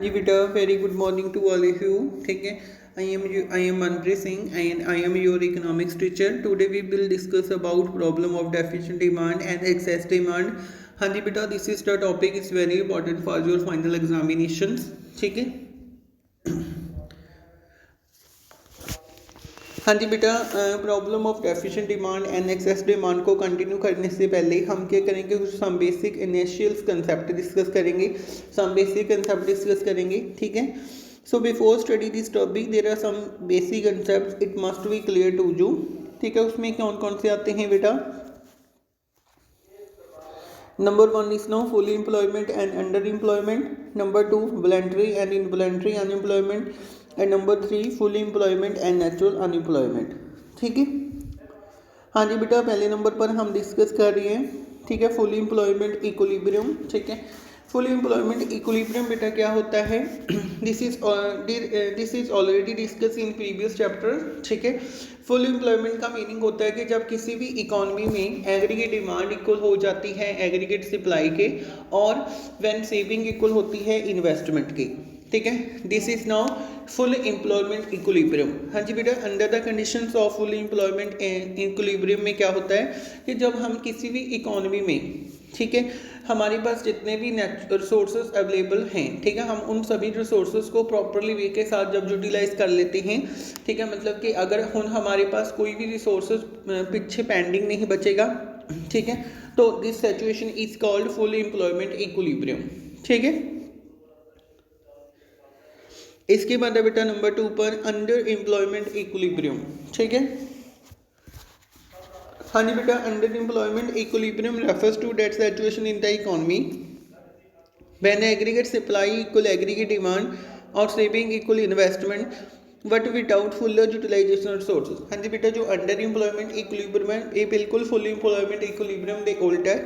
जी बेटा, very good morning to all of you. ठीक है, I am Manpreet Singh and I am your economics teacher. Today we will discuss about problem of deficient demand and excess demand. हाँ जी बेटा, this is the topic is very important for your final examinations. ठीक है, हाँ जी बेटा, problem of deficient demand and excess demand को continue करने से पहले हम क्या करेंगे, कुछ some basic initial concept discuss करेंगे, सम बेसिक कंसेप्ट डिस्कस करेंगे। ठीक है, so before study this topic there are some basic concept it must be clear to you. ठीक है, उसमें कौन कौन से आते हैं बेटा? Number one is now full employment and underemployment. Number two, voluntary and involuntary unemployment. And number three, full employment and natural unemployment. ठीक है, हाँ जी बेटा, पहले नंबर पर हम डिस्कस कर रहे हैं। ठीक है, फुल एम्प्लॉयमेंट इक्विलिब्रियम। ठीक है, फुल एम्प्लॉयमेंट इक्विलिब्रियम बेटा क्या होता है? This is already discuss in previous chapter. ठीक है, फुल एम्प्लॉयमेंट का मीनिंग होता है कि जब किसी भी इकोनॉमी में एग्रीगेट डिमांड इक्वल हो जाती है एग्रीगेट सप्लाई के, और व्हेन सेविंग इक्वल होती है इन्वेस्टमेंट की। ठीक है, this is now full employment equilibrium. हाँ जी बेटा, under the conditions of full employment equilibrium में क्या होता है कि जब हम किसी भी इकोनॉमी में, ठीक है, हमारे पास जितने भी रिसोर्सेज अवेलेबल हैं, ठीक है, हम उन सभी रिसोर्सेज को प्रॉपरली वे के साथ जब यूटिलाइज कर लेते हैं, ठीक है, मतलब कि अगर हमारे पास कोई भी रिसोर्सेज पीछे पेंडिंग नहीं बचेगा, ठीक है, तो this situation is called full employment equilibrium. ठीक है, इसके बाद है बेटा नंबर टू पर अंडर एम्प्लॉयमेंट इक्विलिब्रियम। ठीक है, हाँ जी बेटा, under employment equilibrium refers to that situation in the economy when aggregate supply equal aggregate demand और saving equal investment but without full utilisation resources. हाँ जी बेटा, जो अंडर एम्प्लॉयमेंट इक्विलिब्रियम है ये बिल्कुल फुल एम्प्लॉयमेंट इक्विलिब्रियम ਦੇ ਉਲਟ ਹੈ।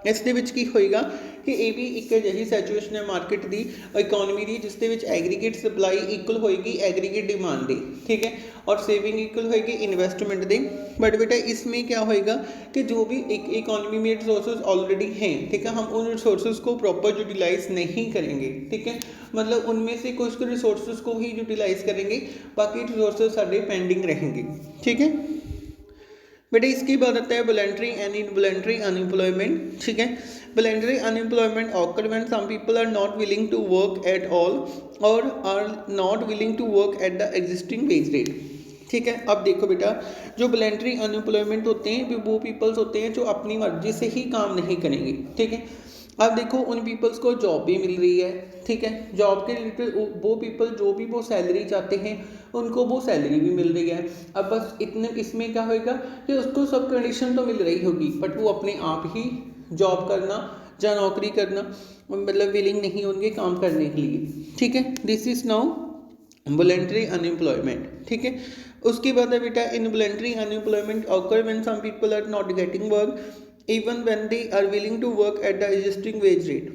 ਇਸ ਦੇ ਵਿੱਚ ਕੀ ਹੋਏਗਾ ਕਿ ਇਹ ਵੀ ਇੱਕ ਅਜਿਹੀ ਸਿਚੁਏਸ਼ਨ ਹੈ ਮਾਰਕੀਟ ਦੀ, ਇਕਨੋਮੀ ਦੀ, ਜਿਸ ਦੇ ਵਿੱਚ ਐਗਰੀਗੇਟ ਸਪਲਾਈ ਇਕੁਅਲ ਹੋਏਗੀ एग्रीगेट डिमांड ਦੀ। ठीक है, और सेविंग इक्वल होएगी इन्वेस्टमेंट दे। बट बेटा इसमें क्या होएगा कि जो भी एक इकोनॉमी में रिसोर्सेज ऑलरेडी हैं, ठीक है, हम उन रिसोर्सेज को प्रॉपर यूटिलाइज नहीं करेंगे। ठीक है, मतलब उनमें से कुछ रिसोर्सेज को ही यूटिलाइज करेंगे, बाकी रिसोर्सेज सारे पेंडिंग रहेंगे। ठीक है बेटा, इसकी बात आता है वॉलंटरी एंड इनवॉलंटरी अनएम्प्लॉयमेंट। ठीक है, voluntary unemployment occur when some people are not willing to work at all और are not willing to work at the existing wage rate. ठीक है, अब देखो बेटा, जो वॉलंटरी अनएम्प्लॉयमेंट होते हैं वो पीपल्स होते हैं जो अपनी मर्जी से ही काम नहीं करेंगे। ठीक है, अब देखो उन पीपल्स को जॉब भी मिल रही है। ठीक है, जॉब के रिलेटेड वो पीपल जो भी वो सैलरी चाहते हैं उनको वो सैलरी भी मिल रही है। अब बस इतने इसमें क्या होएगा कि उसको सब कंडीशन तो मिल रही होगी, बट वो अपने आप ही जॉब करना या नौकरी करना मतलब विलिंग नहीं होंगे काम करने के लिए। ठीक है, this is now voluntary unemployment. ठीक है, उसके बाद है बेटा involuntary unemployment occur when some people are not getting work even when they are willing to work at the existing wage rate.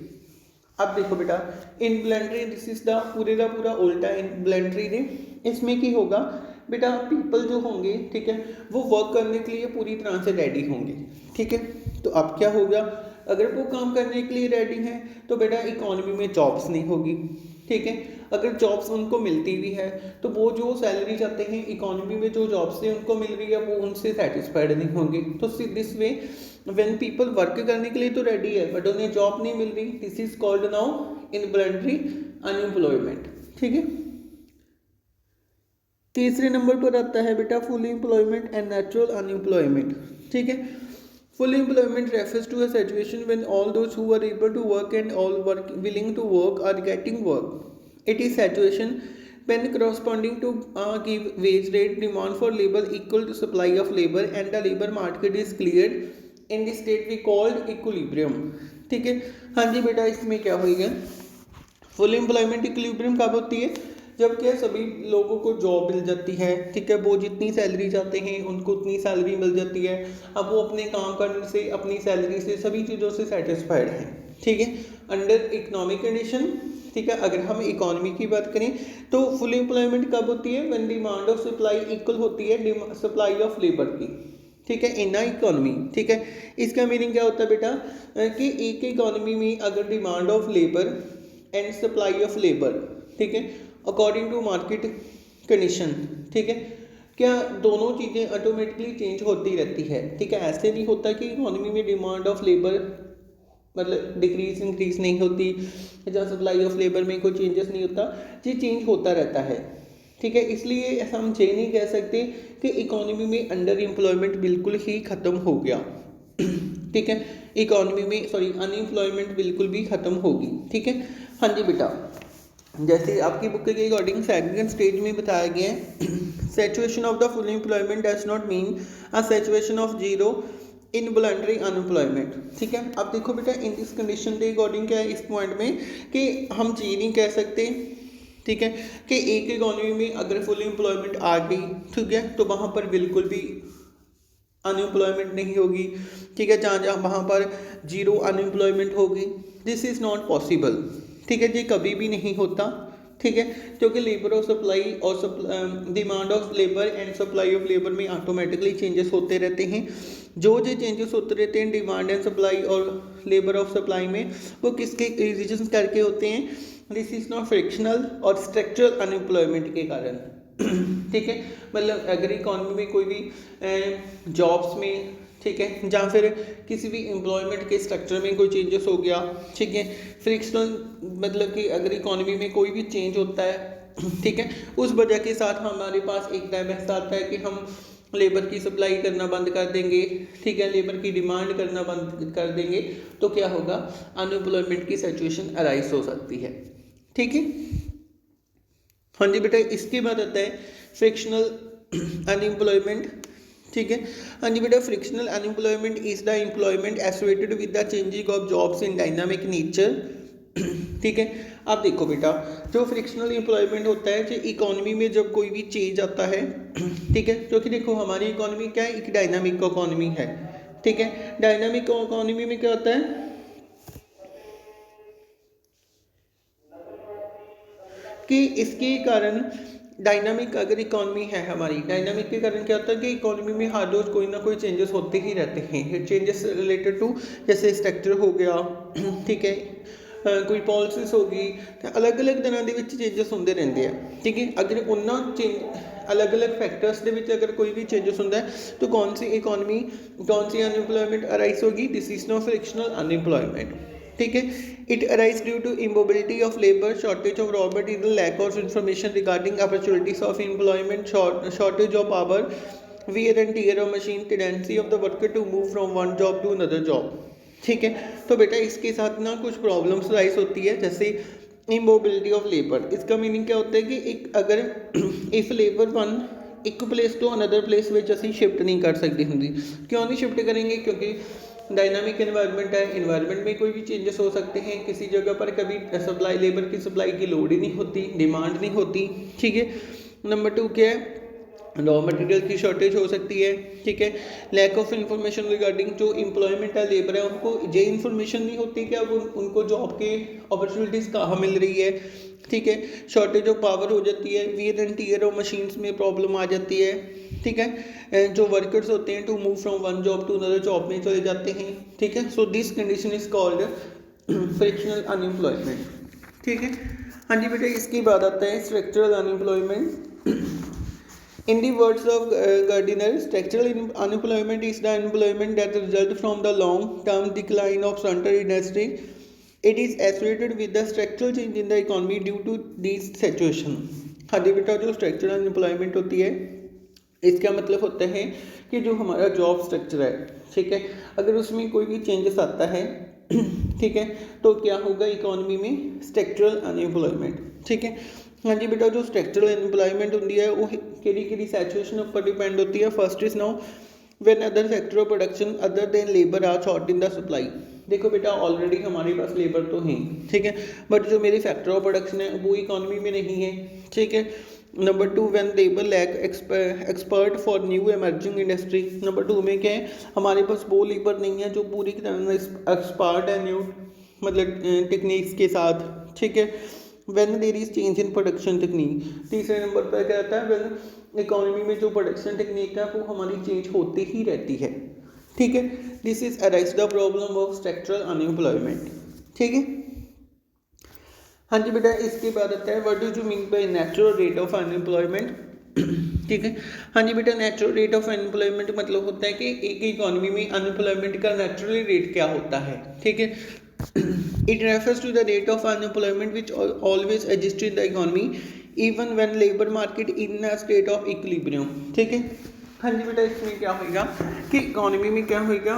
अब देखो बेटा, इनवॉलंटरी दिस इज द पूरे का पूरा उल्टा इनवॉलंटरी ने। इसमें की होगा बेटा, पीपल जो होंगे, ठीक है, वो वर्क करने के लिए पूरी तरह से रेडी होंगे। ठीक है, तो अब क्या होगा, अगर वो काम करने के लिए रेडी हैं तो बेटा इकोनॉमी में जॉब्स नहीं होगी। ठीक है, अगर जॉब्स उनको मिलती भी है तो वो जो सैलरी चाहते हैं इकोनॉमी में जो जॉब्स से उनको मिल रही है वो उनसे सेटिस्फाइड नहीं होंगे। तो this way when people work करने के लिए तो रेडी है बट उन्हें जॉब नहीं मिल रही, this is called now involuntary unemployment. ठीक है, तीसरे नंबर पर आता है बेटा full employment and natural unemployment. ठीक है, full employment refers to a situation when all those who are able to work and all work willing to work are getting work. It is situation when corresponding to give wage rate demand for labor equal to supply of labor and the labor market is cleared in the state we called equilibrium। ठीक है, हाँ जी बेटा, इसमें क्या होगा, full employment equilibrium कब होती है, जब क्या सभी लोगों को जॉब मिल जाती है। ठीक है, वो जितनी सैलरी चाहते हैं उनको उतनी सैलरी मिल जाती है। अब वो अपने काम करने से अपनी सैलरी से सभी चीज़ों से सेटिस्फाइड हैं। ठीक है, अंडर इकोनॉमिक कंडीशन। ठीक है, अगर हम इकोनॉमी की बात करें तो फुल एम्प्लॉयमेंट कब होती है, when demand of supply equal होती है सप्लाई ऑफ लेबर की। ठीक है, इन इकोनॉमी। ठीक है, इसका मीनिंग क्या होता है बेटा कि एक इकोनॉमी में अगर demand of labour and supply of labour, ठीक है, अकॉर्डिंग टू मार्केट कंडीशन, ठीक है। क्या दोनों चीज़ें ऑटोमेटिकली चेंज होती रहती है, ठीक है। ऐसे नहीं होता कि इकोनॉमी में डिमांड ऑफ लेबर मतलब डिक्रीज इंक्रीज नहीं होती, या सप्लाई ऑफ लेबर में कोई चेंजेस नहीं होता, ये चेंज होता रहता है, ठीक है। इसलिए ऐसा हम ये नहीं कह सकते कि इकोनॉमी में अंडर एम्प्लॉयमेंट बिल्कुल ही ख़त्म हो गया, ठीक है। इकोनॉमी में अनएम्प्लॉयमेंट बिल्कुल भी ख़त्म होगी, ठीक है। हाँ जी बेटा, जैसे आपकी बुक के अकॉर्डिंग सेकंड स्टेज में बताया गया है, saturation of the full employment does not mean a saturation of zero involuntary unemployment, ठीक है। अब देखो बेटा, इन दिस कंडीशन के अकॉर्डिंग क्या है इस पॉइंट में कि हम ये नहीं कह सकते, ठीक है, कि एक इकोनॉमी में अगर फुल एम्प्लॉयमेंट आ गई, ठीक है, तो वहाँ पर बिल्कुल भी अनएम्प्लॉयमेंट नहीं होगी, ठीक है, जहाँ जहाँ वहाँ पर जीरो अनएम्प्लॉयमेंट होगी। दिस इज़ नॉट पॉसिबल, ठीक है, ये कभी भी नहीं होता, ठीक है, क्योंकि लेबर ऑफ सप्लाई और demand of labour and supply of labour में ऑटोमेटिकली चेंजेस होते रहते हैं। जो चेंजेस होते रहते हैं डिमांड एंड सप्लाई और लेबर ऑफ सप्लाई में, वो किसके रीजन करके होते हैं, दिस इज़ नॉट फ्रिक्शनल और स्ट्रक्चरल अनएम्प्लॉयमेंट के कारण, ठीक है। मतलब अगर इकॉनमी में कोई भी जॉब्स में, ठीक है, जहाँ फिर किसी भी एम्प्लॉयमेंट के स्ट्रक्चर में कोई चेंजेस हो गया, ठीक है, फ्रिक्शनल मतलब कि अगर इकॉनमी में कोई भी चेंज होता है, ठीक है, उस वजह के साथ हमारे पास एक टाइम ऐसा आता है कि हम लेबर की सप्लाई करना बंद कर देंगे, ठीक है, लेबर की डिमांड करना बंद कर देंगे, तो क्या होगा, अनएम्प्लॉयमेंट की सिचुएशन अराइज हो सकती है, ठीक है। हाँ जी बेटा, इसके बाद आता है फ्रिक्शनल अनएम्प्लॉयमेंट, ठीक है। हाँ जी बेटा, frictional unemployment is the employment associated with the changing of jobs in dynamic nature, ठीक है। अब देखो बेटा, जो फ्रिक्शनल एम्प्लॉयमेंट होता है, जो इकोनॉमी में जब कोई भी चेंज आता है, ठीक है, क्योंकि देखो हमारी इकोनॉमी क्या है, एक डायनामिक इकोनॉमी है, ठीक है। डायनामिक इकोनॉमी में क्या होता है कि इसके कारण डायनामिक अगर इकोनॉमी है हमारी, डायनामिक के कारण क्या होता है कि इकोनॉमी में हर रोज़ कोई ना कोई चेंजेस होते ही रहते हैं, चेंजेस रिलेटेड टू जैसे स्ट्रक्चर हो गया, ठीक है, कोई पॉलिसीज होगी, अलग अलग तरह के चेंजेस होंगे रहते हैं, ठीक है। अगर उन्होंने चेंज अलग अलग फैक्टर्स के अगर कोई भी चेंजेस होता है, तो कौन सी इकोनॉमी कौन सी अनएम्प्लॉयमेंट अराइज होगी, this is no frictional unemployment, ठीक है। It arise due to immobility of labour, shortage of raw material, lack of information regarding opportunities of employment, shortage of power, wear and tear of machine, tendency of the worker to move from one job to another job, ठीक है। तो बेटा इसके साथ ना कुछ problems rise होती है, जैसे इमोबिलिटी ऑफ लेबर। इसका मीनिंग क्या होता है कि एक अगर इफ लेबर वन एक प्लेस तो अनदर प्लेस में असी शिफ्ट नहीं कर सकती होंगी, क्यों नहीं शिफ्ट करेंगे, क्योंकि डायनामिक एनवायरनमेंट है, एनवायरनमेंट में कोई भी चेंजेस हो सकते हैं, किसी जगह पर कभी सप्लाई लेबर की सप्लाई की लोड ही नहीं होती, डिमांड नहीं होती, ठीक है। नंबर 2 क्या है, रॉ मटेरियल की शॉर्टेज हो सकती है, ठीक है। लैक ऑफ इंफॉर्मेशन रिगार्डिंग जो एम्प्लॉयमेंट है, लेबर है, उनको ये इन्फॉर्मेशन नहीं होती कि अब उनको जॉब के अपॉर्चुनिटीज़ कहाँ मिल रही है, ठीक है। शॉर्टेज ऑफ पावर हो जाती है, wear and tear of machines में प्रॉब्लम आ जाती है, ठीक है। जो वर्कर्स होते हैं to move from one job to another job में चले जाते हैं, ठीक है। So this condition is called frictional unemployment, ठीक है। हाँ जी बेटा, इसके बाद आता है structural unemployment. In the words of Gardiner, structural unemployment is the unemployment that results from the long-term decline of certain industry. It is associated with the structural change in the economy due to these situation. हाँ जी बेटा, जो structural unemployment होती है, इसका मतलब होता है कि जो हमारा जॉब स्ट्रक्चर है, ठीक है, अगर उसमें कोई भी चेंजेस आता है, ठीक है, तो क्या होगा इकोनॉमी में स्ट्रक्चरल अनएम्प्लॉयमेंट, ठीक है। हाँ जी बेटा, जो स्ट्रक्चरल एम्प्लॉयमेंट होती है वो कि सैचुरेशन पर डिपेंड होती है। First is now when other factor of production other than labour are short in the supply. देखो बेटा, ऑलरेडी हमारे पास लेबर तो है, ठीक है, बट जो मेरी फैक्टर ऑफ प्रोडक्शन है वो इकोनॉमी में नहीं है, ठीक है। Number 2, when labour lack expert for new emerging industry. Number 2 में क्या है, हमारे पास वो लेबर नहीं है जो पूरी तरह एक्सपर्ट है न्यू मतलब टेक्निक्स के साथ, ठीक है। When there is change in production technique. तीसरे नंबर पर क्या आता है, व्हेन इकोनॉमी में जो प्रोडक्शन टेक्निक है वो हमारी चेंज होती ही रहती है, ठीक है। This is arise the problem of structural unemployment, ठीक है। हाँ जी बेटा, इसके बाद आता है what do you mean by natural rate of unemployment. ठीक है। हाँ जी बेटा, नेचुरल रेट ऑफ अनएम्प्लॉयमेंट मतलब होता है कि एक इकोनॉमी में अनएम्प्लॉयमेंट का नेचुरली रेट क्या होता है। ठीक है। It refers to the rate of unemployment which always exist in the economy even when labour market in a state of equilibrium. ठीक है। हाँ जी बेटा, इसमें क्या होगा कि इकोनॉमी में क्या होगा,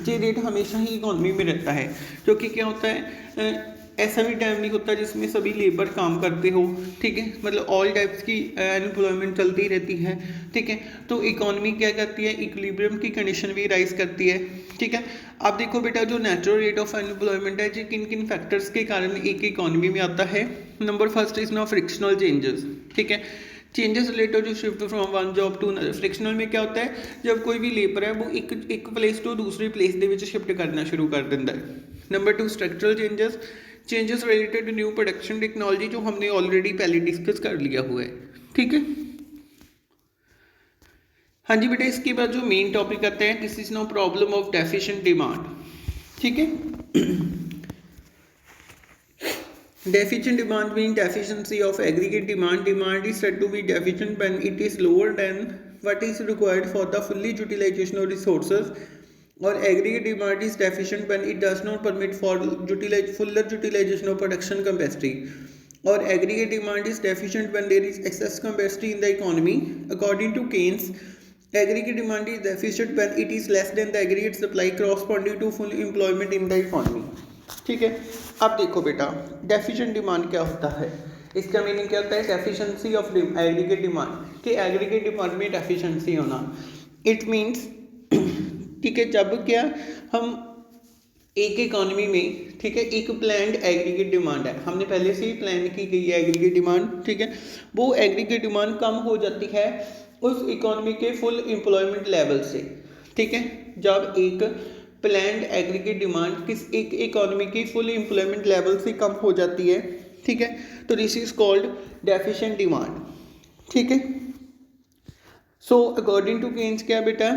ये रेट हमेशा ही इकोनॉमी में रहता है, क्योंकि क्या होता है ऐसा भी टाइम नहीं होता जिसमें सभी लेबर काम करते हो। ठीक है, मतलब ऑल टाइप्स की अनएम्प्लॉयमेंट चलती रहती है। ठीक है, तो इकोनॉमी क्या करती है, इक्विलिब्रियम की कंडीशन भी राइज करती है। ठीक है। अब देखो बेटा, जो नेचुरल रेट ऑफ अनएम्प्लॉयमेंट है जी किन किन फैक्टर्स के कारण एक इकोनॉमी में आता है। Number first is no frictional changes. ठीक है, changes related to shift from one job to another. Frictional में क्या होता है, जब कोई भी लेबर है वो एक प्लेस टू दूसरी प्लेस ਦੇ ਵਿੱਚ शिफ्ट करना शुरू कर ਦਿੰਦਾ है। Number two structural changes, changes related to new production technology, जो हमने ऑलरेडी पहले डिस्कस कर लिया हुआ है। ठीक है। हाँ जी बेटा, इसके बाद जो मेन टॉपिक आता है, this is no problem of deficient demand. ठीक है। Deficient demand means deficiency of aggregate demand. Demand is said to be deficient when it is lower than what is required for the fully utilization of resources, or aggregate demand is deficient when it does not permit for fuller utilization of production capacity, or aggregate demand is deficient when there is excess capacity in the economy. According to Keynes, aggregate demand is deficient when it is less than the aggregate supply corresponding to full employment in the economy. ठीक है। अब देखो बेटा, deficient demand क्या होता है, इसका meaning क्या होता है, डेफिशिएंसी ऑफ एग्रीगेट डिमांड, कि एग्रीगेट डिमांड में डेफिशिएंसी होना। इट मीन्स ठीक है, जब क्या हम एक इकोनॉमी में, ठीक है, एक प्लान्ड एग्रीगेट डिमांड है, हमने पहले से ही प्लान की गई है एग्रीगेट डिमांड। ठीक है, वो एग्रीगेट डिमांड कम हो जाती है उस इकोनॉमी के फुल एम्प्लॉयमेंट लेवल से। ठीक है, जब एक प्लान्ड एग्रीगेट डिमांड किस एक इकोनॉमी की फुल एम्प्लॉयमेंट लेवल से कम हो जाती है। ठीक है, तो this is called deficient demand. ठीक है। सो अकॉर्डिंग टू केन्स क्या बेटा,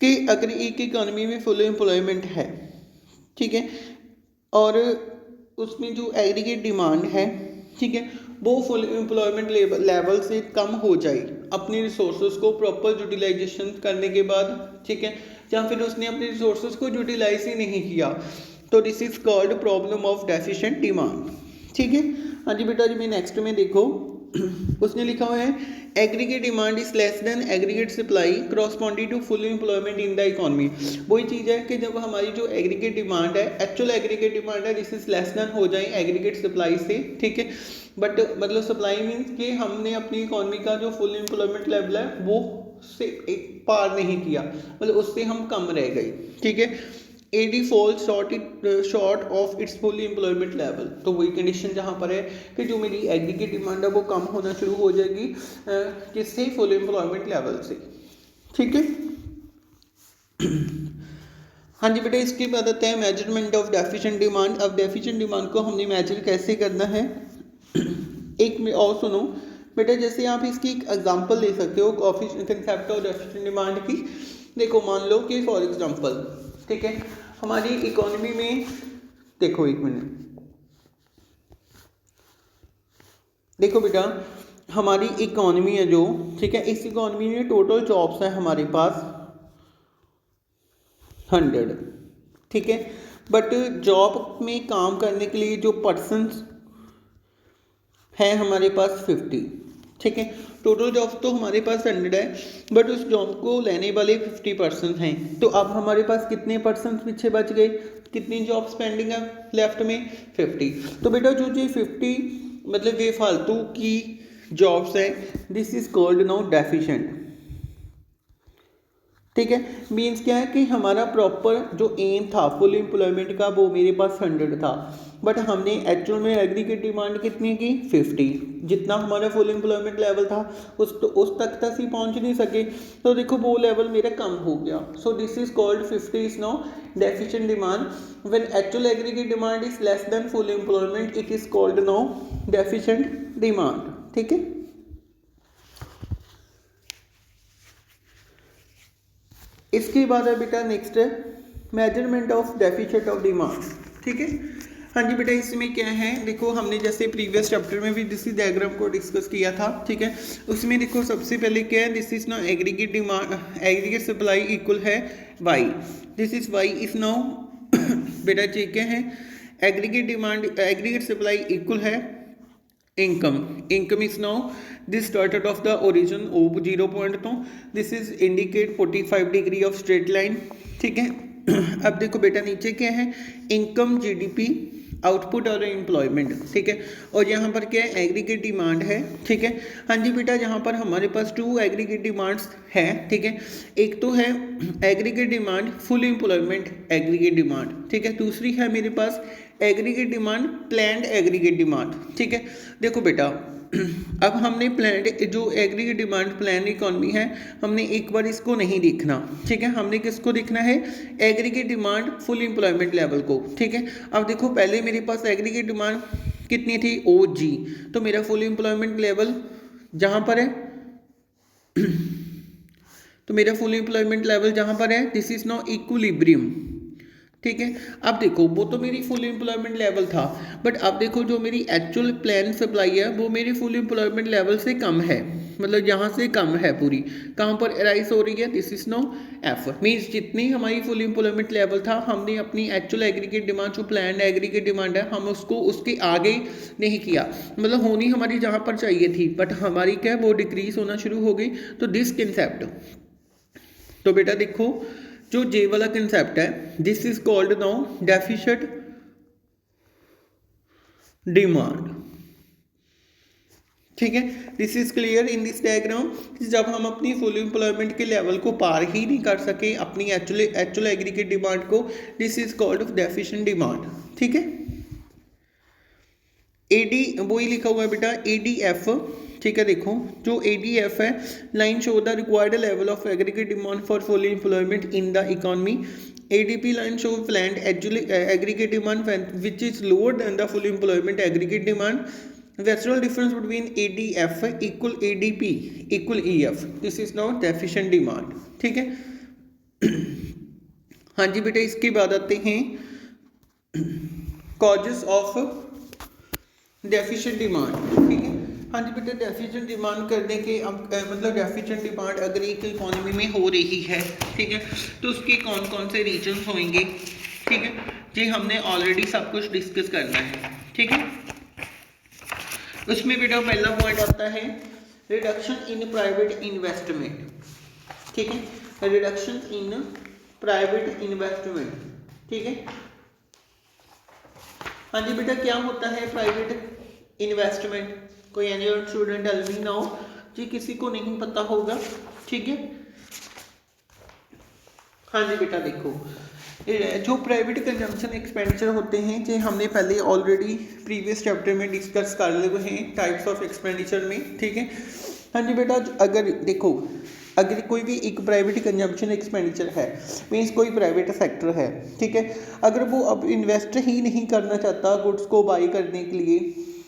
कि अगर एक इकोनॉमी में फुल एम्प्लॉयमेंट है, ठीक है, और उसमें जो एग्रीगेट डिमांड है, ठीक है, वो फुल एम्प्लॉयमेंट लेवल से कम हो जाए अपनी रिसोर्सेज को प्रॉपर यूटिलाइजेशन करने के बाद। ठीक है, या फिर उसने अपने रिसोर्सेज को यूटिलाइज ही नहीं किया, तो this is called problem of deficient demand. ठीक है। हाँ जी बेटा, जी मैं नेक्स्ट में देखो उसने लिखा हुआ है aggregate demand is less than aggregate supply corresponding to full employment in the economy. वही चीज़ है कि जब हमारी जो एग्रीगेट डिमांड है, एक्चुअल एग्रीगेट डिमांड है, दिस इज लेस देन हो जाए एग्रीगेट सप्लाई से। ठीक है, बट मतलब सप्लाई मीन्स कि हमने अपनी इकोनॉमी का जो फुल एम्प्लॉयमेंट लेवल है वो से एक पार नहीं किया, मतलब उससे हम कम रह गए। ठीक है, AD fall short of its full employment level, तो वही कंडीशन जहाँ पर है कि जो मेरी एग्रीगेट डिमांड है वो कम होना शुरू हो जाएगी किससे, फुल एम्प्लॉयमेंट लेवल से। ठीक है। हाँ जी बेटा, इसके बाद आता है मेजरमेंट ऑफ डेफिशिएंट डिमांड। अब डेफिशिएंट डिमांड को हमने मेजर कैसे करना है, एक में और सुनो बेटा, जैसे आप इसकी एक एग्जांपल ले सकते हो कंसेप्ट ऑफ डेफिशिएंट डिमांड की। देखो मान लो कि फॉर एग्जांपल, ठीक है, हमारी इकोनॉमी में, देखो एक मिनट, देखो बेटा हमारी इकोनॉमी है जो, ठीक है, इस इकोनॉमी में टोटल जॉब्स है हमारे पास 100। ठीक है, बट जॉब में काम करने के लिए जो पर्सन्स है हमारे पास 50। ठीक है, टोटल जॉब तो हमारे पास 100 है, बट उस जॉब को लेने वाले 50% हैं। तो अब हमारे पास कितने परसेंट पीछे बच गए, कितनी जॉब्स पेंडिंग है लेफ्ट में, 50। तो बेटा जो ये 50 मतलब ये फालतू की जॉब्स हैं, this is called now deficient. ठीक है, मीन्स क्या है कि हमारा प्रॉपर जो एम था फुल एम्प्लॉयमेंट का वो मेरे पास 100 था, बट हमने एक्चुअल में एग्रीगेट डिमांड कितनी की, 50। जितना हमारा फुल एम्प्लॉयमेंट लेवल था उस तक ही पहुंच नहीं सके, तो देखो वो लेवल मेरा कम हो गया। So this is called 50 is now deficient demand. When actual aggregate demand is less then full employment, it is called now deficient demand. ठीक है। इसके बाद है बेटा नेक्स्ट है measurement of deficit of demand. ठीक है, हाँ जी बेटा, इसमें क्या है, देखो हमने जैसे प्रीवियस चैप्टर में भी दिस डायग्राम को डिस्कस किया था। ठीक है, उसमें देखो सबसे पहले क्या है, this is now aggregate demand, aggregate supply equal है Y, this is Y is now बेटा ये क्या है, aggregate demand, aggregate supply equal है income, income is now this started of the origin of 0 point, तो this is indicate 45 degree of straight line. ठीक है, अब देखो बेटा नीचे क्या है, इनकम, जीडीपी, आउटपुट और एम्प्लॉयमेंट। ठीक है, और यहाँ पर क्या है, एग्रीगेट डिमांड है। ठीक है, हाँ जी बेटा, यहाँ पर हमारे पास 2 एग्रीगेट डिमांड्स है। ठीक है, एक तो है aggregate demand full employment aggregate demand. ठीक है, दूसरी है मेरे पास aggregate demand planned aggregate demand. ठीक है, देखो बेटा अब हमने प्लान्ड जो एग्रीगेट डिमांड प्लान इकॉनमी है, हमने एक बार इसको नहीं देखना। ठीक है, हमने किसको देखना है, aggregate demand full employment level को। ठीक है, अब देखो पहले मेरे पास एग्रीगेट डिमांड कितनी थी, ओ जी, तो मेरा फुल एम्प्लॉयमेंट लेवल जहाँ पर है तो मेरा फुल एम्प्लॉयमेंट लेवल जहाँ पर है, दिस इज नाउ इक्विलिब्रियम। ठीक है, अब देखो वो तो मेरी फुल एम्प्लॉयमेंट लेवल था, बट अब देखो जो मेरी एक्चुअल प्लान सप्लाई है वो मेरी फुल एम्प्लॉयमेंट लेवल से कम है, मतलब यहाँ से कम है पूरी, कहाँ पर राइज हो रही है, this is no F, means जितनी हमारी फुल एम्प्लॉयमेंट लेवल था हमने अपनी एक्चुअल एग्रीगेट डिमांड जो प्लान एग्रीगेट डिमांड है हम उसको उसके आगे नहीं किया, मतलब होनी हमारी जहाँ पर चाहिए थी, बट हमारी क्या वो डिक्रीज होना शुरू हो गई। तो दिस कंसेप्ट, तो बेटा देखो जो जे वाला कंसेप्ट है, this is called now deficit demand. ठीक है, this is clear in this diagram, जब हम अपनी फुल एम्प्लॉयमेंट के लेवल को पार ही नहीं कर सके अपनी एक्चुअल एग्रीगेट डिमांड को, this is called deficient demand. ठीक है, एडी वही लिखा हुआ है बेटा, एडीएफ। ठीक है, देखो जो एडीएफ है, line show the required level of aggregate demand for full employment in the economy. ADP line show planned aggregate demand which is lower than the full employment aggregate demand. Natural difference between ADF equal ADP equal EF. This is not deficient demand. ठीक है, हाँ जी बेटा, इसके बाद आते हैं causes of deficient demand। ठीक है, हाँ जी बेटा, डेफिशिएंट डिमांड करने के मतलब डेफिशिएंट डिमांड अगर एक इकोनॉमी में हो रही है, ठीक है, तो उसके कौन कौन से रीजन होंगे। ठीक है जी, हमने ऑलरेडी सब कुछ डिस्कस करना है। ठीक है, उसमें बेटा पहला पॉइंट आता है रिडक्शन इन प्राइवेट इन्वेस्टमेंट। ठीक है, रिडक्शन इन प्राइवेट इन्वेस्टमेंट। ठीक है, हाँ जी बेटा, क्या होता है प्राइवेट इन्वेस्टमेंट, कोई any student tell me now जी, किसी को नहीं पता होगा। ठीक है, हाँ जी बेटा, देखो जो प्राइवेट कंजम्पशन एक्सपेंडिचर होते हैं, जो हमने पहले ऑलरेडी प्रीवियस चैप्टर में डिस्कस कर लिए हैं टाइप्स ऑफ एक्सपेंडिचर में। ठीक है, हाँ जी बेटा, अगर देखो अगर कोई भी एक प्राइवेट कंजम्पशन एक्सपेंडिचर है, मीन्स कोई प्राइवेट सेक्टर है, ठीक है, अगर वो अब इन्वेस्ट ही नहीं करना चाहता गुड्स को बाई करने के लिए,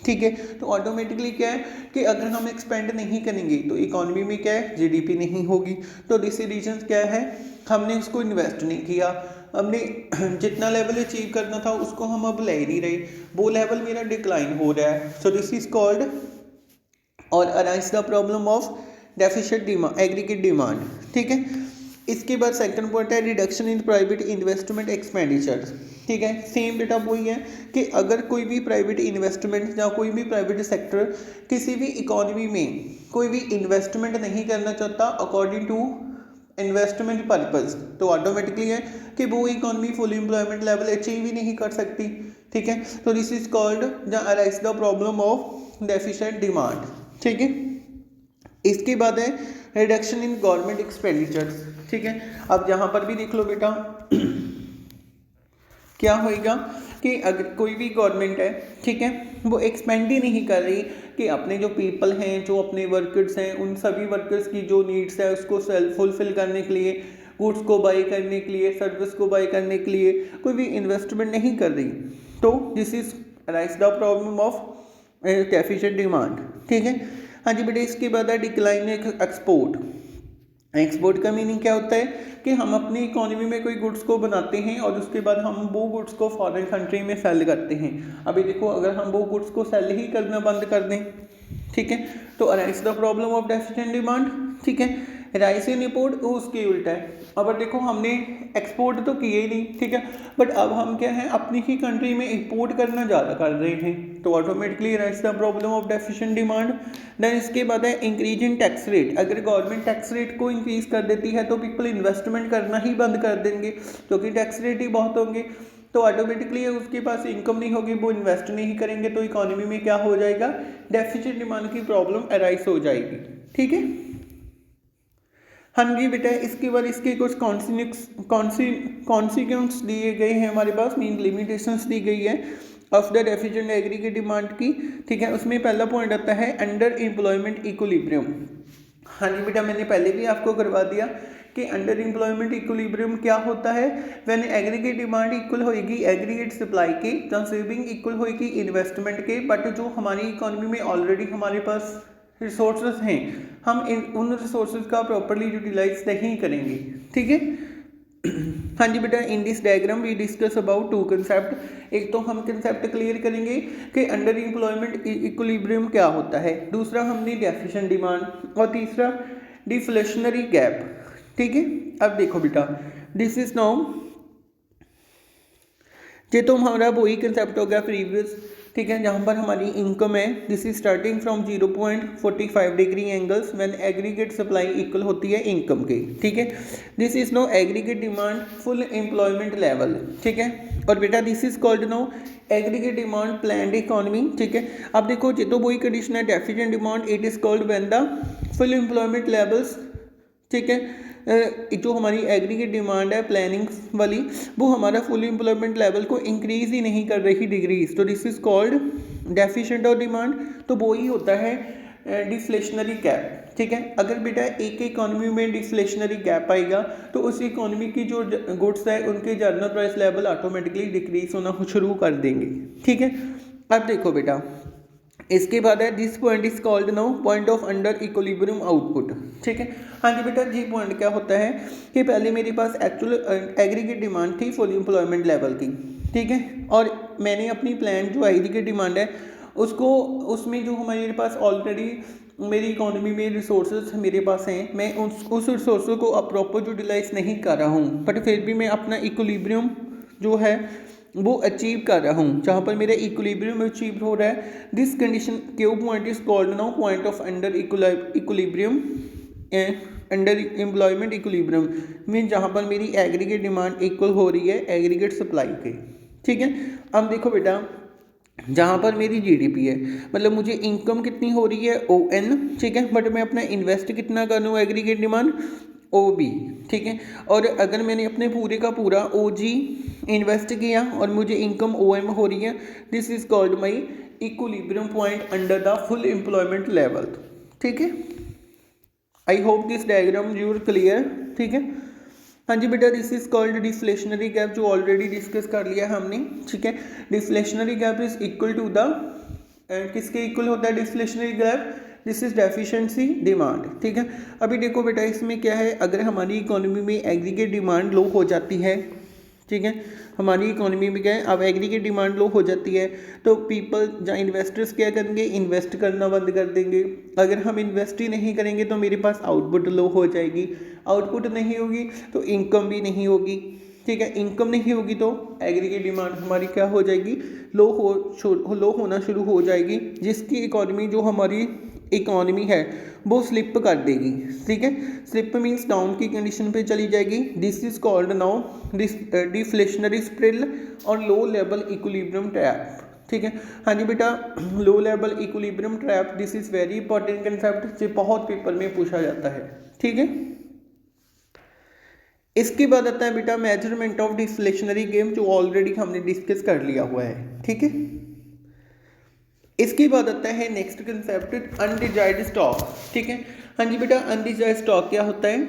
ठीक है, तो ऑटोमेटिकली क्या है कि अगर हम एक्सपेंड नहीं करेंगे तो इकोनॉमी में क्या है, जीडीपी नहीं होगी। तो दिस रीजन क्या है, हमने उसको इन्वेस्ट नहीं किया, हमने जितना लेवल अचीव करना था उसको हम अब ले नहीं रहे, वो लेवल मेरा डिक्लाइन हो रहा है। सो दिस इज कॉल्ड और arise the problem of deficient demand aggregate demand. ठीक है, इसके बाद सेकंड पॉइंट है reduction in private investment expenditure. ठीक है, सेम बेटा वही है कि अगर कोई भी प्राइवेट इन्वेस्टमेंट या कोई भी प्राइवेट सेक्टर किसी भी इकोनॉमी में कोई भी इन्वेस्टमेंट नहीं करना चाहता अकॉर्डिंग टू इन्वेस्टमेंट पर्पस, तो ऑटोमेटिकली है कि वो economy full employment level achieve ही नहीं कर सकती। ठीक है, तो this is called the arise the problem of deficient demand. ठीक है, इसके बाद है रिडक्शन इन गवर्नमेंट एक्सपेंडिचर। ठीक है, अब यहाँ पर भी देख लो बेटा क्या होएगा कि अगर कोई भी गवर्नमेंट है, ठीक है, वो एक्सपेंड ही नहीं कर रही कि अपने जो पीपल हैं, जो अपने वर्कर्स हैं, उन सभी वर्कर्स की जो नीड्स है उसको सेल्फ फुलफिल करने के लिए, गुड्स को बाई करने के लिए, सर्विस को बाई करने के लिए कोई भी इन्वेस्टमेंट नहीं कर रही, तो this is rise the problem of deficient demand. ठीक है, हाँ जी बेटे, इसके बाद है डिक्लाइन एक्सपोर्ट। एक्सपोर्ट का मीनिंग क्या होता है कि हम अपनी इकोनॉमी में कोई गुड्स को बनाते हैं और उसके बाद हम वो गुड्स को फॉरेन कंट्री में सेल करते हैं। अभी देखो, अगर हम वो गुड्स को सेल ही करना बंद कर दें, ठीक है, तो arise the problem of deficient demand, ठीक है। राइस इन इंपोर्ट उसके उल्टा है। अब देखो, हमने एक्सपोर्ट तो किए ही नहीं, ठीक है, बट अब हम क्या है, अपनी ही कंट्री में इंपोर्ट करना ज़्यादा कर रहे हैं, तो automatically rise the problem of deficient demand. Then इसके बाद है इंक्रीज इन टैक्स रेट। अगर गवर्नमेंट टैक्स रेट को इंक्रीज कर देती है तो पीपल इन्वेस्टमेंट करना ही बंद कर देंगे, क्योंकि टैक्स रेट ही बहुत होंगे, तो ऑटोमेटिकली उसके पास इनकम नहीं होगी, वो इन्वेस्ट नहीं करेंगे, तो इकोनॉमी में क्या हो जाएगा, डेफिसिट डिमांड की प्रॉब्लम अराइज हो जाएगी, ठीक है। हाँ जी बेटा, इसके बाद इसके कुछ कॉन्सिक्वेंस दिए गए हैं हमारे पास, मीन लिमिटेशंस दी गई है of the deficient aggregate demand की, ठीक है। उसमें पहला पॉइंट आता है अंडर एम्प्लॉयमेंट इक्विलिब्रियम। हाँ जी बेटा, मैंने पहले भी आपको करवा दिया कि अंडर एम्प्लॉयमेंट इक्विलिब्रियम क्या होता है। व्हेन एग्रीगेट डिमांड इक्वल होएगी एग्रीगेट सप्लाई के, कंज्यूमिंग इक्वल होएगी इन्वेस्टमेंट के, बट जो हमारी इकोनॉमी में ऑलरेडी हमारे पास रिसोर्सेज हैं, हम उन रिसोर्सेज का प्रॉपरली यूटिलाइज नहीं करेंगे, ठीक है। हाँ जी बेटा, in this diagram we discuss about two concept. एक तो हम कंसेप्ट क्लियर करेंगे कि अंडर एम्प्लॉयमेंट इक्विलिब्रियम क्या होता है, दूसरा हमने डेफिशिएंट डिमांड, और तीसरा डिफ्लेशनरी गैप, ठीक है। अब देखो बेटा, दिस इज नाउ, ये तो हमारा वही कंसेप्ट हो गया प्रीवियस, ठीक है, जहाँ पर हमारी इनकम है, this is starting from 0.45 degree angles when aggregate supply equal होती है इनकम के, ठीक है। This is no aggregate demand full employment level, ठीक है। और बेटा this is called no aggregate demand planned economy, ठीक है। अब देखो, ये तो वही कंडीशन है, deficient demand it is called when the full employment levels, ठीक है, जो हमारी एग्रीगेट डिमांड है प्लानिंग वाली, वो हमारा फुल एम्प्लॉयमेंट लेवल को इंक्रीज ही नहीं कर रही डिग्रीज, तो this is called deficient of demand. तो वो ही होता है डिफ्लेशनरी गैप, ठीक है। अगर बेटा एक इकोनॉमी में डिफ्लेशनरी गैप आएगा तो उस इकोनॉमी की जो गुड्स है उनके general price level automatically decrease होना शुरू कर देंगे, ठीक है। अब देखो बेटा, इसके बाद है this point is called now point of under equilibrium output, ठीक है। हाँ जी बेटा, जी पॉइंट क्या होता है कि पहले मेरे पास एक्चुअल एग्रीगेट डिमांड थी फुल एम्प्लॉयमेंट लेवल की, ठीक है, और मैंने अपनी प्लान जो एग्रीगेट डिमांड है उसको, उसमें जो हमारे पास ऑलरेडी मेरी इकोनॉमी में रिसोर्सेज मेरे पास हैं, मैं उस रिसोर्स को अब प्रॉपर यूटिलाइज नहीं कर रहा हूँ, बट फिर भी मैं अपना इक्विलिब्रियम जो है वो अचीव कर रहा हूँ, जहाँ पर मेरा इक्विलिब्रियम अचीव हो रहा है। This condition Q point is called now point of under equilibrium under employment equilibrium, mean जहाँ पर मेरी एग्रीगेट डिमांड इक्वल हो रही है एग्रीगेट सप्लाई के, ठीक है। अब देखो बेटा, जहाँ पर मेरी जीडीपी है, मतलब मुझे इनकम कितनी हो रही है ON, ठीक है, बट मैं अपना इन्वेस्ट कितना कर रहा हूँ एग्रीगेट डिमांड OB, ठीक है। और अगर मैंने अपने पूरे का पूरा OG इन्वेस्ट किया और मुझे इनकम OM हो रही है, this is called my equilibrium point under the full employment level, ठीक है। I hope this diagram your clear, ठीक है। हाँ जी बेटा, this is called deflationary gap, जो ऑलरेडी डिस्कस कर लिया है हमने, ठीक है। Deflationary gap is equal to the, किसके इक्वल होता है deflationary gap, this is deficiency demand, ठीक है। अभी देखो बेटा, इसमें क्या है, अगर हमारी इकोनॉमी में एग्रीगेट डिमांड लो हो जाती है, ठीक है, हमारी इकोनॉमी में क्या है, अब एग्रीगेट डिमांड लो हो जाती है तो पीपल या इन्वेस्टर्स क्या करेंगे, इन्वेस्ट करना बंद कर देंगे। अगर हम इन्वेस्ट ही नहीं करेंगे तो मेरे पास आउटपुट लो हो जाएगी, आउटपुट नहीं होगी तो इनकम भी नहीं होगी, ठीक है। इनकम नहीं होगी तो एग्रीगेट डिमांड हमारी क्या हो जाएगी, लो होना शुरू हो जाएगी, जिसकी इकोनॉमी जो हमारी इकोनॉमी है वो स्लिप कर देगी, ठीक है। स्लिप मीन्स डाउन की कंडीशन पे चली जाएगी। This is called now deflationary spiral और लो लेवल इक्विलिब्रियम ट्रैप, ठीक है। हाँ जी बेटा, low level equilibrium trap, this is very important concept, जो बहुत पेपर में पूछा जाता है, ठीक है। इसके बाद आता है बेटा मेजरमेंट ऑफ डिफ्लेशनरी गेम, जो ऑलरेडी हमने डिस्कस कर लिया हुआ है, ठीक है। इसके बाद आता है नेक्स्ट कंसेप्ट अनडिजायर्ड स्टॉक, ठीक है। हाँ जी बेटा, अनडिजायर्ड स्टॉक क्या होता है।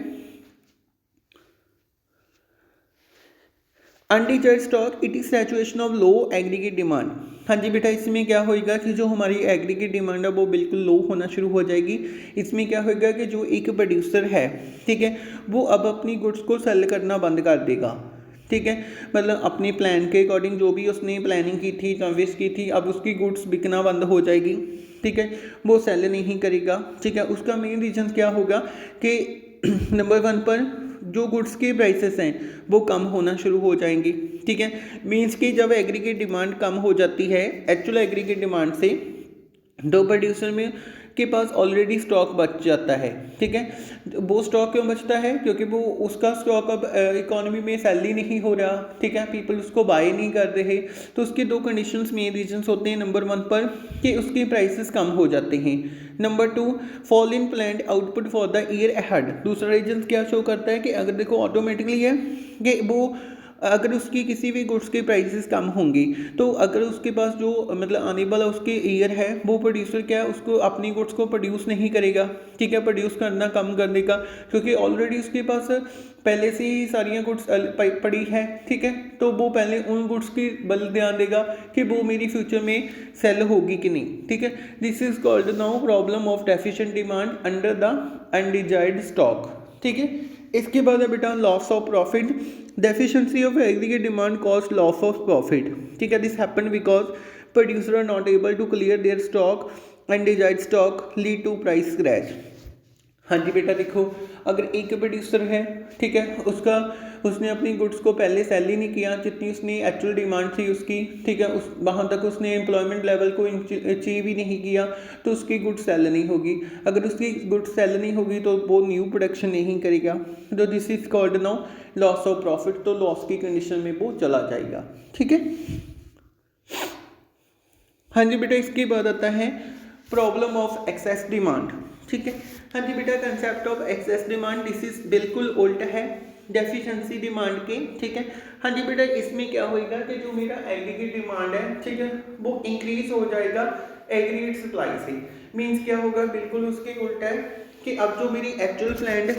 Undesired stock it is saturation of low aggregate demand. हाँ जी बेटा, इसमें क्या होएगा कि जो हमारी एग्रीगेट डिमांड है वो बिल्कुल लो होना शुरू हो जाएगी। इसमें क्या होएगा कि जो एक प्रोड्यूसर है, ठीक है, वो अब अपनी गुड्स को सेल करना बंद कर देगा। ठीक है, मतलब अपने प्लान के अकॉर्डिंग जो भी उसने प्लानिंग की थी, चॉइस की थी, अब उसकी गुड्स बिकना बंद हो जाएगी। ठीक है, वो सेल नहीं करेगा। ठीक है, उसका मेन रीज़न क्या होगा कि नंबर 1 पर जो गुड्स के प्राइसेस हैं वो कम होना शुरू हो जाएंगी। ठीक है, मीन्स कि जब एग्रीगेट डिमांड कम हो जाती है एक्चुअल एग्रीगेट डिमांड से, तो प्रोड्यूसर में के पास ऑलरेडी स्टॉक बच जाता है। ठीक है, वो स्टॉक क्यों बचता है? क्योंकि वो उसका स्टॉक अब इकोनॉमी में सेल ही नहीं हो रहा। ठीक है, पीपल उसको बाय नहीं कर रहे। तो उसके दो कंडीशंस मेन रीजंस होते हैं। नंबर 1 पर कि उसके प्राइसेस कम हो जाते हैं। Number 2, fall in planned output for the year ahead. दूसरा रीजन क्या शो करता है कि अगर देखो ऑटोमेटिकली है कि वो अगर उसकी किसी भी गुड्स के प्राइसेस कम होंगी, तो अगर उसके पास जो मतलब आने वाला उसके ईयर है, वो प्रोड्यूसर क्या है उसको अपनी गुड्स को प्रोड्यूस नहीं करेगा। ठीक है, प्रोड्यूस करना कम कर देगा, क्योंकि ऑलरेडी उसके पास पहले से ही सारियाँ गुड्स पड़ी है। ठीक है, तो वो पहले उन गुड्स की बल ध्यान देगा कि वो मेरी फ्यूचर में सेल होगी कि नहीं। ठीक है, this is called now problem of deficient demand under the undesired stock. ठीक है, इसके बाद है बेटा loss of profit. Deficiency of aggregate demand cost loss of profit. ठीक है, this happen because producer are not able to clear their stock and desired stock lead to price crash. हाँ जी बेटा, देखो अगर एक प्रोड्यूसर है, ठीक है, उसने अपनी गुड्स को पहले सेल ही नहीं किया जितनी उसने एक्चुअल डिमांड थी उसकी। ठीक है, उस वहाँ तक उसने एम्प्लॉयमेंट लेवल को अचीव ही नहीं किया, तो उसकी गुड्स सेल नहीं होगी। अगर उसकी गुड्स सेल नहीं होगी तो वो न्यू प्रोडक्शन नहीं करेगा। तो this is called now loss of profit. तो लॉस की कंडीशन में वो चला जाएगा। ठीक है, हाँ जी बेटा, इसके बाद आता है प्रॉब्लम ऑफ एक्सेस डिमांड। ठीक है, हाँ जी बेटा, concept of excess demand this is बिल्कुल उल्टा है डेफिशिएंसी डिमांड के। ठीक है, हाँ जी बेटा, इसमें क्या होएगा कि जो मेरा एग्रीगेट डिमांड है, ठीक है, वो इंक्रीज हो जाएगा एग्रीगेट सप्लाई से। मीन्स क्या होगा, बिल्कुल उसके उल्टा है कि अब जो मेरी एक्चुअल प्लान्ड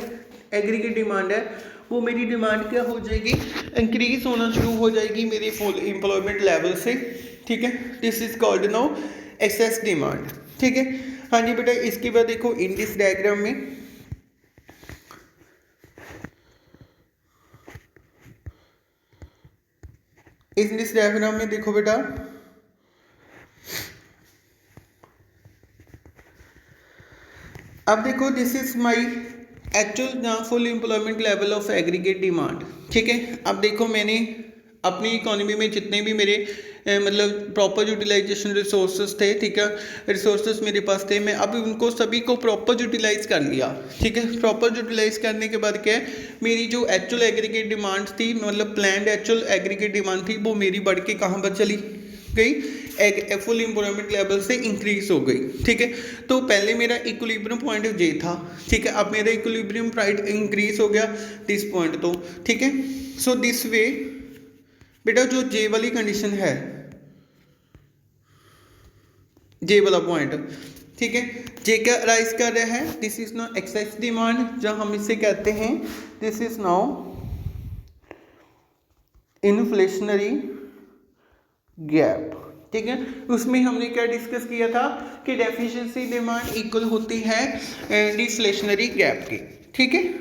एग्रीगेट डिमांड है वो मेरी डिमांड क्या हो जाएगी, इंक्रीज होना शुरू हो जाएगी मेरे फुल एम्प्लॉयमेंट लेवल से। ठीक है, this is called now excess demand. ठीक है, हाँ जी बेटा, इसके बाद देखो इन दिस डायग्राम में देखो बेटा, अब देखो this is my actual full employment level of aggregate demand. ठीक है, अब देखो मैंने अपनी इकोनॉमी में जितने भी मेरे मतलब प्रॉपर यूटिलाइजेशन रिसोर्सेज थे, ठीक है, रिसोर्सेज मेरे पास थे, मैं अब उनको सभी को प्रॉपर यूटिलाइज कर लिया। ठीक है, प्रॉपर यूटिलाइज करने के बाद क्या है, मेरी जो एक्चुअल एग्रीगेट डिमांड थी, मतलब प्लान्ड एक्चुअल एग्रीगेट डिमांड थी, वो मेरी बढ़ के कहाँ पर चली गई, फुल एम्प्लॉयमेंट लेवल से इंक्रीज हो गई। ठीक है, तो पहले मेरा इक्विलिब्रियम पॉइंट जे था। ठीक है, अब मेरा इक्विलिब्रियम पॉइंट इंक्रीज हो गया दिस पॉइंट तो। ठीक है, सो दिस वे बेटा जो जे वाली कंडीशन है, जे वाला पॉइंट, ठीक है, जे क्या राइज कर रहा है, this is now excess demand, जहां हम इसे कहते हैं this is now inflationary gap. ठीक है, उसमें हमने क्या डिस्कस किया था कि डेफिशिएंसी डिमांड इक्वल होती है डिफ्लेशनरी गैप की। ठीक है,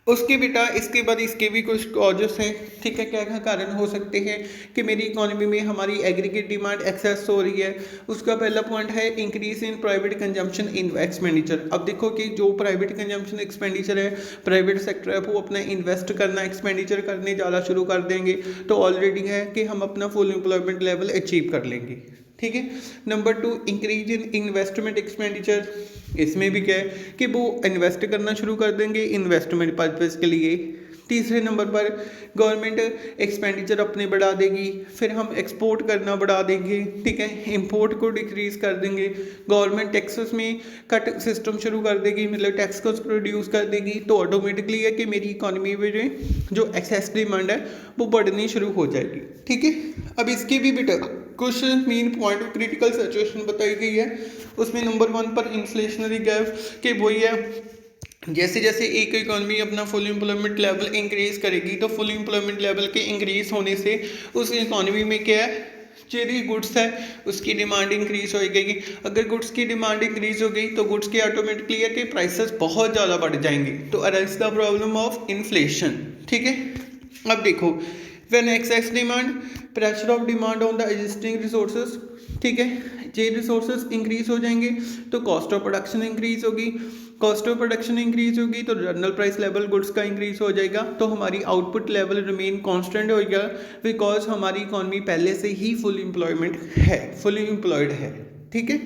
उसके बेटा इसके बाद इसके भी कुछ कॉजेस हैं। ठीक है, क्या क्या कारण हो सकते हैं कि मेरी इकोनॉमी में हमारी एग्रीगेट डिमांड एक्सेस हो रही है। उसका पहला पॉइंट है increase in private consumption in expenditure. अब देखो कि जो प्राइवेट कंजम्पशन एक्सपेंडिचर है, प्राइवेट सेक्टर है, वो अपना इन्वेस्ट करना, एक्सपेंडिचर करने ज़्यादा शुरू कर देंगे, तो ऑलरेडी है कि हम अपना फुल एम्प्लॉयमेंट लेवल अचीव कर लेंगे। ठीक है, number 2 increase in investment expenditure. इसमें भी क्या है कि वो इन्वेस्ट करना शुरू कर देंगे इन्वेस्टमेंट पर्पज़ के लिए। तीसरे नंबर पर गवर्नमेंट एक्सपेंडिचर अपने बढ़ा देगी, फिर हम एक्सपोर्ट करना बढ़ा देंगे। ठीक है, इंपोर्ट को डिक्रीज कर देंगे, गवर्नमेंट टैक्सेस में कट सिस्टम शुरू कर देगी, मतलब टैक्स को रिड्यूस कर देगी, तो ऑटोमेटिकली है कि मेरी इकोनॉमी में जो एक्सेस डिमांड है वो बढ़नी शुरू हो जाएगी। ठीक है, अब इसके भी बेटा कुछ main point of critical situation बताई गई है। उसमें नंबर 1 पर इन्फ्लेशनरी गैप के वही है जैसे जैसे एक इकॉनमी अपना फुल एम्प्लॉयमेंट लेवल इंक्रीज करेगी तो फुल एम्प्लॉयमेंट लेवल के इंक्रीज होने से उस इकॉनमी में क्या है, जो भी गुड्स है उसकी डिमांड इंक्रीज हो जाएगी। अगर गुड्स की डिमांड इंक्रीज हो गई तो गुड्स के ऑटोमेटिकली है कि प्राइसेस बहुत ज़्यादा बढ़ जाएंगे, तो arise the problem of inflation. ठीक है, अब देखो, when excess demand, pressure of demand on the existing resources. ठीक है, ये रिसोर्सेज इंक्रीज हो जाएंगे तो कॉस्ट ऑफ प्रोडक्शन इंक्रीज होगी, कॉस्ट ऑफ प्रोडक्शन इंक्रीज होगी तो जनरल प्राइस लेवल गुड्स का इंक्रीज हो जाएगा, तो हमारी आउटपुट लेवल रिमेन कांस्टेंट होगा, बिकॉज हमारी इकॉनमी पहले से ही फुल एम्प्लॉयमेंट है, फुली एम्प्लॉयड है। ठीक है,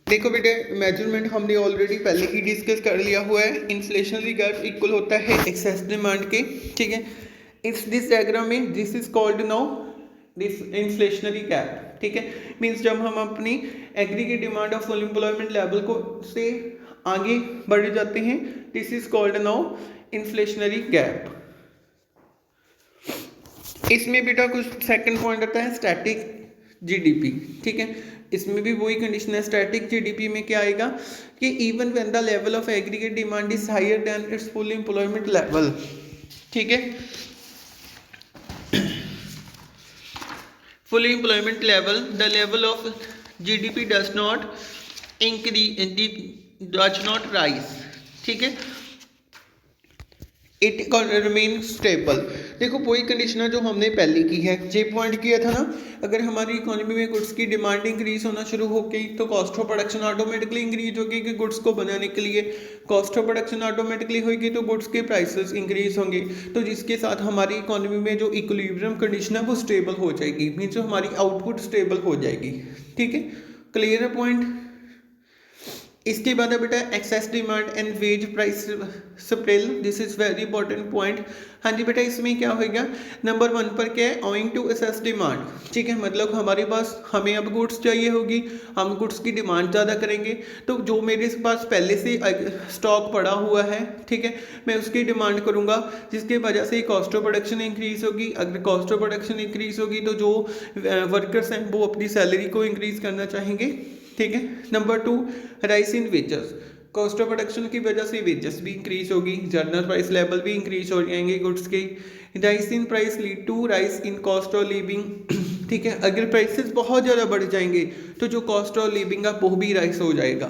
देखो बेटे, मेजरमेंट हमने ऑलरेडी पहले ही डिस्कस कर लिया हुआ है। इन्फ्लेशनरी गैप इक्वल होता है एक्सेस डिमांड के। ठीक है, इस दिस डायग्राम में this is called now this inflationary gap. ठीक है, मीन्स जब हम अपनी aggregate demand of full employment level को से आगे बढ़ जाते हैं, this is called now inflationary gap. इसमें बेटा कुछ सेकंड पॉइंट आता है स्टैटिक जीडीपी। ठीक है, इसमें भी वही कंडीशन है। स्टैटिक जीडीपी में क्या आएगा कि even when the level of aggregate demand is higher than its full employment level. ठीक है, full employment level, the level of GDP does not increase, does not rise. ठीक है, इट रिमेन स्टेबल। देखो वही कंडीशन है जो हमने पहले की है, जे पॉइंट किया था ना, अगर हमारी इकोनॉमी में गुड्स की डिमांड इंक्रीज होना शुरू हो गई तो cost of production automatically increase होगी कि गुड्स को बनाने के लिए कॉस्ट ऑफ प्रोडक्शन ऑटोमेटिकली होगी तो गुड्स के प्राइसेस इंक्रीज होंगे, तो जिसके साथ हमारी इकोनॉमी में जो इक्विलिब्रियम कंडीशन है वो स्टेबल हो जाएगी, मीन्स हमारी आउटपुट स्टेबल हो जाएगी। ठीक है, क्लियर है पॉइंट। इसके बाद है बेटा excess demand and wage price spiral, this is very important point. हाँ जी बेटा, इसमें क्या होगा, नंबर 1 पर क्या है, ओइंग टू एक्सेस डिमांड। ठीक है, मतलब हमारे पास हमें अब गुड्स चाहिए होगी, हम गुड्स की डिमांड ज़्यादा करेंगे, तो जो मेरे पास पहले से स्टॉक पड़ा हुआ है, ठीक है, मैं उसकी डिमांड करूँगा, जिसके वजह से कॉस्ट ऑफ प्रोडक्शन इंक्रीज होगी। अगर कॉस्ट ऑफ प्रोडक्शन इंक्रीज होगी तो जो वर्कर्स हैं वो अपनी सैलरी को इंक्रीज करना चाहेंगे। ठीक है, number 2 rise in wages, cost of production की वजह से वेजेस भी इंक्रीज होगी, जनरल प्राइस लेवल भी इंक्रीज हो जाएंगे गुड्स के। Rise in price lead to rise in cost of living. ठीक है, अगर प्राइसेस बहुत ज़्यादा बढ़ जाएंगे तो जो कॉस्ट ऑफ लिविंग है वो भी राइस हो जाएगा।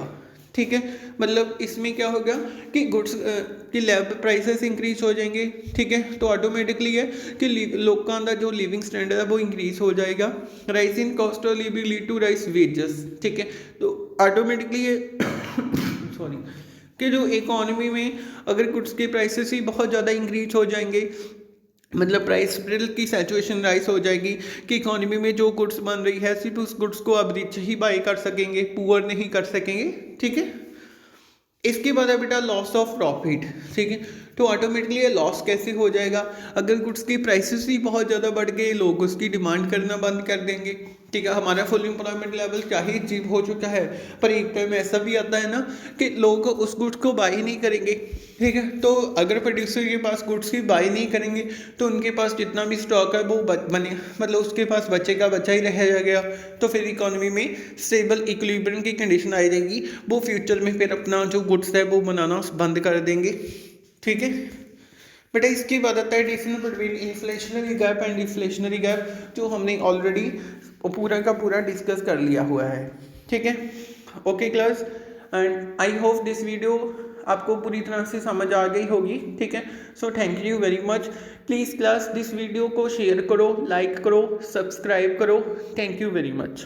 ठीक है, मतलब इसमें क्या होगा कि गुड्स की प्राइसेस इंक्रीज हो जाएंगे। ठीक है, तो ऑटोमेटिकली है कि लोगों का जो लिविंग स्टैंडर्ड है वो इंक्रीज हो जाएगा। Rise in cost of living lead to rise wages. ठीक है, तो ऑटोमेटिकली ये सॉरी कि जो इकोनॉमी में अगर गुड्स के प्राइसेस ही बहुत ज़्यादा इंक्रीज हो जाएंगे, मतलब प्राइस स्प्रेड की सिचुएशन राइज हो जाएगी कि इकोनॉमी में जो गुड्स बन रही है सिर्फ उस गुड्स को अब रिच ही बाई कर सकेंगे, पुअर नहीं कर सकेंगे। ठीक है, इसके बाद है बेटा लॉस ऑफ प्रॉफिट। ठीक है, तो ऑटोमेटिकली ये लॉस कैसे हो जाएगा, अगर गुड्स की प्राइसेस ही बहुत ज़्यादा बढ़ गए, लोग उसकी डिमांड करना बंद कर देंगे। ठीक है, हमारा फुल एम्प्लॉयमेंट लेवल क्या ही अचीव हो चुका है, पर एक टाइम ऐसा भी आता है ना कि लोग उस गुड्स को बाई नहीं करेंगे। ठीक है, तो अगर प्रोड्यूसर के पास गुड्स की बाई नहीं करेंगे तो उनके पास जितना भी स्टॉक है वो बने, मतलब उसके पास बच्चे का बच्चा ही रह गया, तो फिर इकोनॉमी में स्टेबल इक्विलिब्रियम की कंडीशन आ जाएगी, वो फ्यूचर में फिर अपना जो गुड्स है वो बनाना बंद कर देंगे। ठीक है बेटा, इसके बाद आता है difference between inflationary gap and deflationary gap, जो हमने ऑलरेडी पूरा का पूरा डिस्कस कर लिया हुआ है। ठीक है, okay class, and I hope this video आपको पूरी तरह से समझ आ गई होगी। ठीक है, so thank you very much. Please class this video को शेयर करो, लाइक करो, सब्सक्राइब करो। Thank you very much.